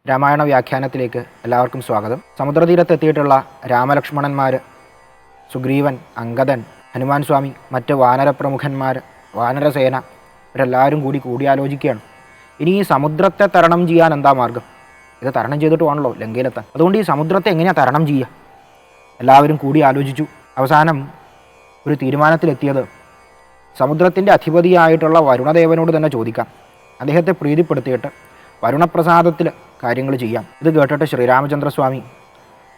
രാമായണ വ്യാഖ്യാനത്തിലേക്ക് എല്ലാവർക്കും സ്വാഗതം. സമുദ്രതീരത്തെത്തിയിട്ടുള്ള രാമലക്ഷ്മണന്മാർ, സുഗ്രീവൻ, അങ്കദൻ, ഹനുമാൻ സ്വാമി, മറ്റ് വാനരപ്രമുഖന്മാർ, വാനരസേന ഇവരെല്ലാവരും കൂടിയാലോചിക്കുകയാണ്. ഇനി ഈ സമുദ്രത്തെ തരണം ചെയ്യാൻ എന്താ മാർഗം? ഇത് തരണം ചെയ്തിട്ട് വേണമല്ലോ ലങ്കയിലെത്താൻ. അതുകൊണ്ട് ഈ സമുദ്രത്തെ എങ്ങനെയാണ് തരണം ചെയ്യുക? എല്ലാവരും കൂടി ആലോചിച്ചു. അവസാനം ഒരു തീരുമാനത്തിലെത്തിയത് സമുദ്രത്തിൻ്റെ അധിപതിയായിട്ടുള്ള വരുണദേവനോട് തന്നെ ചോദിക്കാം. അദ്ദേഹത്തെ പ്രീതിപ്പെടുത്തിയിട്ട് വരുണപ്രസാദത്തിൽ കാര്യങ്ങൾ ചെയ്യാം. ഇത് കേട്ടിട്ട് ശ്രീരാമചന്ദ്രസ്വാമി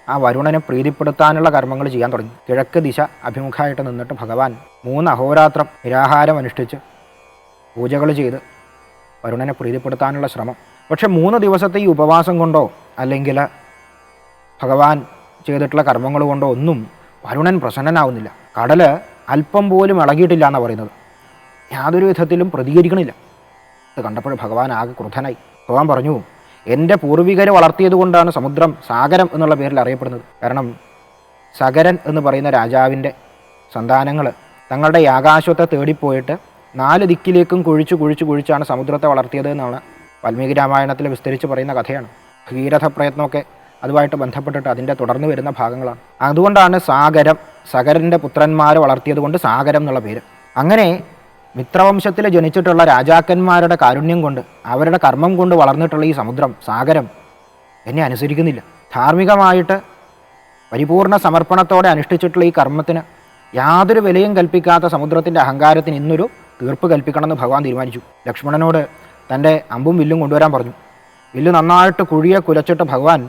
ആ വരുണനെ പ്രീതിപ്പെടുത്താനുള്ള കർമ്മങ്ങൾ ചെയ്യാൻ തുടങ്ങി. കിഴക്ക് ദിശ അഭിമുഖമായിട്ട് നിന്നിട്ട് ഭഗവാൻ 3 അഹോരാത്രം നിരാഹാരം അനുഷ്ഠിച്ച് പൂജകൾ ചെയ്ത് വരുണനെ പ്രീതിപ്പെടുത്താനുള്ള ശ്രമം. പക്ഷെ 3 ദിവസത്തെ ഈ ഉപവാസം കൊണ്ടോ അല്ലെങ്കിൽ ഭഗവാൻ ചെയ്തിട്ടുള്ള കർമ്മങ്ങൾ കൊണ്ടോ ഒന്നും വരുണൻ പ്രസന്നനാവുന്നില്ല. കടൽ അല്പം പോലും ഇളകിയിട്ടില്ല എന്നാണ് പറയുന്നത്. യാതൊരു വിധത്തിലും പ്രതികരിക്കണില്ല. ഇത് കണ്ടപ്പോൾ ഭഗവാൻ ആകെ ക്രുദ്ധനായി. ഭഗവാൻ പറഞ്ഞു, എൻ്റെ പൂർവികർ വളർത്തിയത് കൊണ്ടാണ് സമുദ്രം സാഗരം എന്നുള്ള പേരിൽ അറിയപ്പെടുന്നത്. കാരണം സഗരൻ എന്ന് പറയുന്ന രാജാവിൻ്റെ സന്താനങ്ങൾ തങ്ങളുടെ യാകാശ്വത്തെ തേടിപ്പോയിട്ട് 4 ദിക്കിലേക്കും കുഴിച്ചാണ് സമുദ്രത്തെ വളർത്തിയത് എന്നാണ് വാൽമീകി രാമായണത്തിൽ വിസ്തരിച്ച് പറയുന്ന കഥയാണ്. ഭഗീരഥ പ്രയത്നമൊക്കെ അതുമായിട്ട് ബന്ധപ്പെട്ടിട്ട് അതിൻ്റെ തുടർന്ന് വരുന്ന ഭാഗങ്ങളാണ്. അതുകൊണ്ടാണ് സഗരൻ്റെ പുത്രന്മാരെ വളർത്തിയത് കൊണ്ട് സാഗരം എന്നുള്ള പേര്. അങ്ങനെ മിത്രവംശത്തിൽ ജനിച്ചിട്ടുള്ള രാജാക്കന്മാരുടെ കാരുണ്യം കൊണ്ട്, അവരുടെ കർമ്മം കൊണ്ട് വളർന്നിട്ടുള്ള ഈ സമുദ്രം സാഗരം എന്നെ അനുസരിക്കുന്നില്ല. ധാർമ്മികമായിട്ട് പരിപൂർണ സമർപ്പണത്തോടെ അനുഷ്ഠിച്ചിട്ടുള്ള ഈ കർമ്മത്തിന് യാതൊരു വിലയും കൽപ്പിക്കാത്ത സമുദ്രത്തിൻ്റെ അഹങ്കാരത്തിന് ഇന്നൊരു തീർപ്പ് കൽപ്പിക്കണമെന്ന് ഭഗവാൻ തീരുമാനിച്ചു. ലക്ഷ്മണനോട് തൻ്റെ അമ്പും വില്ലും കൊണ്ടുവരാൻ പറഞ്ഞു. വില്ല് നന്നായിട്ട് കുഴിയെ കുലച്ചിട്ട് ഭഗവാൻ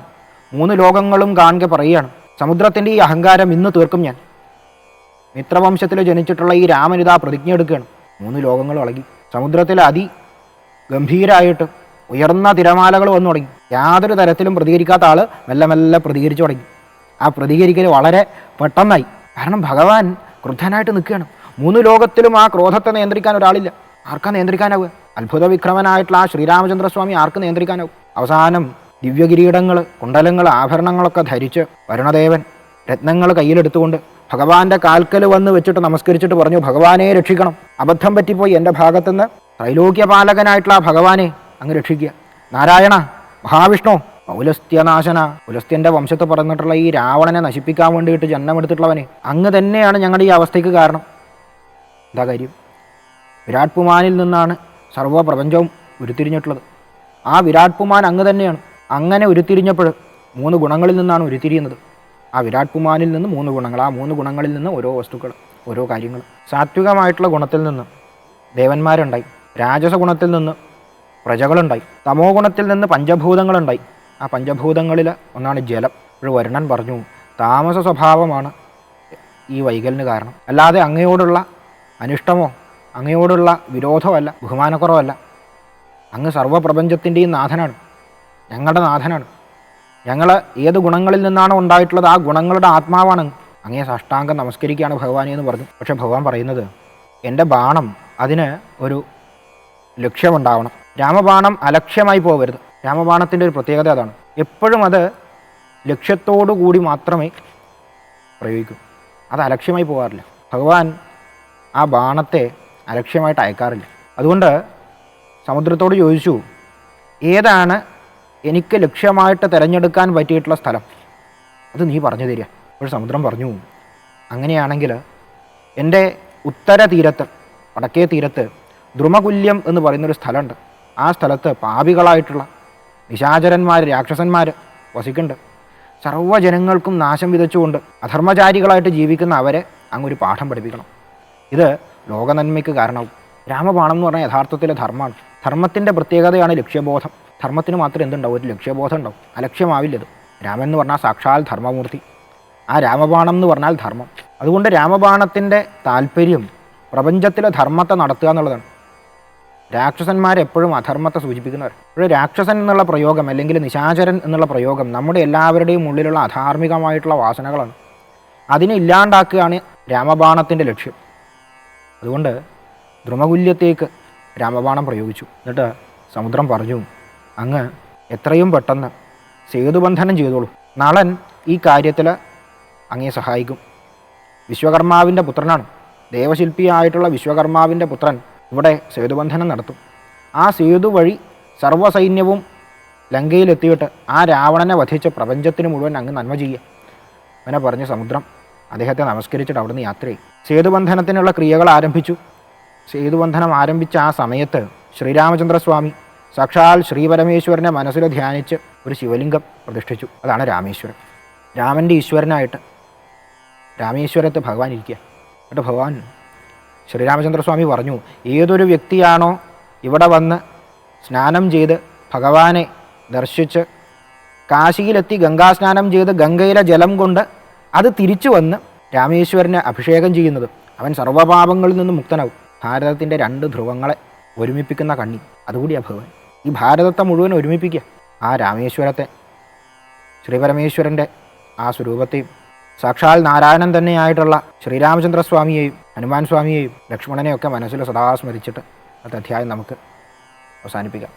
3 ലോകങ്ങളും കാണുക പറയുകയാണ്, സമുദ്രത്തിൻ്റെ ഈ അഹങ്കാരം ഇന്ന് തീർക്കും ഞാൻ. മിത്രവംശത്തിൽ ജനിച്ചിട്ടുള്ള ഈ രാമനിതാ പ്രതിജ്ഞ എടുക്കുകയാണ്. 3 ലോകങ്ങൾ ഇളകി. സമുദ്രത്തിൽ ഗംഭീരമായിട്ട് ഉയർന്ന തിരമാലകൾ വന്നു തുടങ്ങി. യാതൊരു തരത്തിലും പ്രതികരിക്കാത്ത ആൾ മെല്ലെ മെല്ലെ പ്രതികരിച്ചു തുടങ്ങി. ആ പ്രതികരിക്കൽ വളരെ പെട്ടെന്നായി. കാരണം ഭഗവാൻ ക്രുദ്ധനായിട്ട് നിൽക്കുകയാണ്. 3 ലോകത്തിലും ആ ക്രോധത്തെ നിയന്ത്രിക്കാൻ ഒരാളില്ല. ആർക്കാ നിയന്ത്രിക്കാനാവുക? അത്ഭുത വിക്രമനായിട്ടുള്ള ആ ശ്രീരാമചന്ദ്രസ്വാമി ആർക്ക് നിയന്ത്രിക്കാനാവും? അവസാനം ദിവ്യകിരീടങ്ങൾ, കുണ്ടലങ്ങൾ, ആഭരണങ്ങളൊക്കെ ധരിച്ച് വരുണദേവൻ രത്നങ്ങൾ കയ്യിലെടുത്തുകൊണ്ട് ഭഗവാന്റെ കാൽക്കൽ വന്ന് വെച്ചിട്ട് നമസ്കരിച്ചിട്ട് പറഞ്ഞു, ഭഗവാനെ രക്ഷിക്കണം, അബദ്ധം പറ്റിപ്പോയി, എൻ്റെ ഭാഗത്തുനിന്ന് ത്രൈലോക്യപാലകനായിട്ടുള്ള ആ ഭഗവാനെ അങ്ങ് രക്ഷിക്കുക. നാരായണ, മഹാവിഷ്ണു, പൗലസ്ത്യനാശന, പുലസ്ത്യൻ്റെ വംശത്ത് പറഞ്ഞിട്ടുള്ള ഈ രാവണനെ നശിപ്പിക്കാൻ വേണ്ടിയിട്ട് ജന്മമെടുത്തിട്ടുള്ളവനെ, അങ്ങ് തന്നെയാണ് ഞങ്ങളുടെ ഈ അവസ്ഥയ്ക്ക് കാരണം. എന്താ കാര്യം? വിരാട് പുമാനിൽ നിന്നാണ് സർവ്വപ്രപഞ്ചവും ഉരുത്തിരിഞ്ഞിട്ടുള്ളത്. ആ വിരാട് പുമാൻ അങ്ങ് തന്നെയാണ്. അങ്ങനെ ഉരുത്തിരിഞ്ഞപ്പോൾ 3 ഗുണങ്ങളിൽ നിന്നാണ് ഉരുത്തിരിയുന്നത്. ആ വിരാട് പുമാനിൽ നിന്ന് 3 ഗുണങ്ങൾ, ആ 3 ഗുണങ്ങളിൽ നിന്ന് ഓരോ വസ്തുക്കൾ, ഓരോ കാര്യങ്ങൾ. സാത്വികമായിട്ടുള്ള ഗുണത്തിൽ നിന്ന് ദേവന്മാരുണ്ടായി, രാജസ ഗുണത്തിൽ നിന്ന് പ്രജകളുണ്ടായി, തമോ ഗുണത്തിൽ നിന്ന് പഞ്ചഭൂതങ്ങളുണ്ടായി. ആ പഞ്ചഭൂതങ്ങളിൽ ഒന്നാണ് ജലം. ഒരു വരുണൻ പറഞ്ഞു, താമസ സ്വഭാവമാണ് ഈ വൈകലിന് കാരണം, അല്ലാതെ അങ്ങയോടുള്ള അനിഷ്ടമോ അങ്ങയോടുള്ള വിരോധമല്ല, ബഹുമാനക്കുറവല്ല. അങ്ങ് സർവ്വപ്രപഞ്ചത്തിൻ്റെയും നാഥനാണ്, ഞങ്ങളുടെ നാഥനാണ്. ഞങ്ങൾ ഏത് ഗുണങ്ങളിൽ നിന്നാണോ ഉണ്ടായിട്ടുള്ളത് ആ ഗുണങ്ങളുടെ ആത്മാവാണ്. അങ്ങേ സാഷ്ടാംഗം നമസ്കരിക്കുകയാണ് ഭഗവാനെ എന്ന് പറഞ്ഞു. പക്ഷെ ഭഗവാൻ പറയുന്നത്, എൻ്റെ ബാണം അതിന് ഒരു ലക്ഷ്യമുണ്ടാവണം. രാമബാണം അലക്ഷ്യമായി പോകരുത്. രാമബാണത്തിൻ്റെ ഒരു പ്രത്യേകത അതാണ്. എപ്പോഴും അത് ലക്ഷ്യത്തോടു കൂടി മാത്രമേ പ്രയോഗിക്കൂ. അത് അലക്ഷ്യമായി പോകാറില്ല. ഭഗവാൻ ആ ബാണത്തെ അലക്ഷ്യമായിട്ട് അയക്കാറില്ല. അതുകൊണ്ട് സമുദ്രത്തോട് ചോദിച്ചു, ഏതാണ് എനിക്ക് ലക്ഷ്യമായിട്ട് തിരഞ്ഞെടുക്കാൻ പറ്റിയിട്ടുള്ള സ്ഥലം? അത് നീ പറഞ്ഞു തരിക. അപ്പോൾ സമുദ്രം പറഞ്ഞു, അങ്ങനെയാണെങ്കിൽ എൻ്റെ ഉത്തര തീരത്ത്, വടക്കേ തീരത്ത് ദ്രുമകുല്യം എന്ന് പറയുന്നൊരു സ്ഥലമുണ്ട്. ആ സ്ഥലത്ത് പാപികളായിട്ടുള്ള നിശാചരന്മാർ, രാക്ഷസന്മാർ വസിക്കുന്നുണ്ട്. സർവ്വജനങ്ങൾക്കും നാശം വിതച്ചുകൊണ്ട് അധർമ്മചാരികളായിട്ട് ജീവിക്കുന്ന അവരെ അങ്ങൊരു പാഠം പഠിപ്പിക്കണം. ഇത് ലോകനന്മയ്ക്ക് കാരണമാവും. രാമബാണം എന്ന് പറഞ്ഞാൽ യഥാർത്ഥത്തിൽ ധർമ്മമാണ്. ധർമ്മത്തിൻ്റെ പ്രത്യേകതയാണ് ലക്ഷ്യബോധം. ധർമ്മത്തിന് മാത്രം എന്തുണ്ടാവും? ഒരു ലക്ഷ്യബോധം ഉണ്ടാവും. അലക്ഷ്യമാവില്ലത്. രാമൻ എന്ന് പറഞ്ഞാൽ സാക്ഷാൽ ധർമ്മമൂർത്തി. ആ രാമബാണം എന്ന് പറഞ്ഞാൽ ധർമ്മം. അതുകൊണ്ട് രാമബാണത്തിൻ്റെ താല്പര്യം പ്രപഞ്ചത്തിലെ ധർമ്മത്തെ നടത്തുക എന്നുള്ളതാണ്. രാക്ഷസന്മാരെപ്പോഴും അധർമ്മത്തെ സൂചിപ്പിക്കുന്നവർ. ഒരു രാക്ഷസൻ എന്നുള്ള പ്രയോഗം അല്ലെങ്കിൽ നിശാചരൻ എന്നുള്ള പ്രയോഗം നമ്മുടെ എല്ലാവരുടെയും ഉള്ളിലുള്ള അധാർമികമായിട്ടുള്ള വാസനകളാണ്. അതിനെ ഇല്ലാണ്ടാക്കുകയാണ് രാമബാണത്തിൻ്റെ ലക്ഷ്യം. അതുകൊണ്ട് ദ്രുമകുല്യത്തേക്ക് രാമബാണം പ്രയോഗിച്ചു. എന്നിട്ട് സമുദ്രം പറഞ്ഞു, അങ്ങ് എത്രയും പെട്ടെന്ന് സേതുബന്ധനം ചെയ്തോളൂ. നളൻ ഈ കാര്യത്തിൽ അങ്ങേ സഹായിക്കും. വിശ്വകർമാവിൻ്റെ പുത്രനാണ്. ദേവശില്പിയായിട്ടുള്ള വിശ്വകർമാവിൻ്റെ പുത്രൻ ഇവിടെ സേതുബന്ധനം നടത്തും. ആ സേതു വഴി സർവ്വസൈന്യവും ലങ്കയിലെത്തിയിട്ട് ആ രാവണനെ വധിച്ച് പ്രപഞ്ചത്തിന് മുഴുവൻ അങ്ങ് നന്മ ചെയ്യുക. അങ്ങനെ പറഞ്ഞ് സമുദ്രം അദ്ദേഹത്തെ നമസ്കരിച്ചിട്ട് അവിടുന്ന് യാത്ര ചെയ്യും. സേതുബന്ധനത്തിനുള്ള ക്രിയകൾ ആരംഭിച്ചു. സേതുബന്ധനം ആരംഭിച്ച ആ സമയത്ത് ശ്രീരാമചന്ദ്രസ്വാമി സാക്ഷാൽ ശ്രീപരമേശ്വരനെ മനസ്സിൽ ധ്യാനിച്ച് ഒരു ശിവലിംഗം പ്രതിഷ്ഠിച്ചു. അതാണ് രാമേശ്വരം. രാമൻ്റെ ഈശ്വരനായിട്ട് രാമേശ്വരത്ത് ഭഗവാൻ ഇരിക്കുക. എന്നിട്ട് ഭഗവാൻ ശ്രീരാമചന്ദ്രസ്വാമി പറഞ്ഞു, ഏതൊരു വ്യക്തിയാണോ ഇവിടെ വന്ന് സ്നാനം ചെയ്ത് ഭഗവാനെ ദർശിച്ച് കാശിയിലെത്തി ഗംഗാസ്നാനം ചെയ്ത് ഗംഗയിലെ ജലം കൊണ്ട് അത് തിരിച്ചു വന്ന് രാമേശ്വരനെ അഭിഷേകം ചെയ്യുന്നത്, അവൻ സർവ്വപാപങ്ങളിൽ നിന്നും മുക്തനാവും. ഭാരതത്തിൻ്റെ 2 ധ്രുവങ്ങളെ ഒരുമിപ്പിക്കുന്ന കണ്ണി അതുകൂടിയാണ് ഭഗവാൻ. ഈ ഭാരതത്തെ മുഴുവൻ ഒരുമിപ്പിക്കുക. ആ രാമേശ്വരത്തെ, ശ്രീപരമേശ്വരൻ്റെ ആ സ്വരൂപത്തെയും സാക്ഷാൽ നാരായണൻ തന്നെയായിട്ടുള്ള ശ്രീരാമചന്ദ്രസ്വാമിയെയും ഹനുമാൻ സ്വാമിയെയും ലക്ഷ്മണനെയൊക്കെ മനസ്സിൽ സദാ സ്മരിച്ചിട്ട് അടുത്ത അധ്യായം നമുക്ക് അവസാനിപ്പിക്കാം.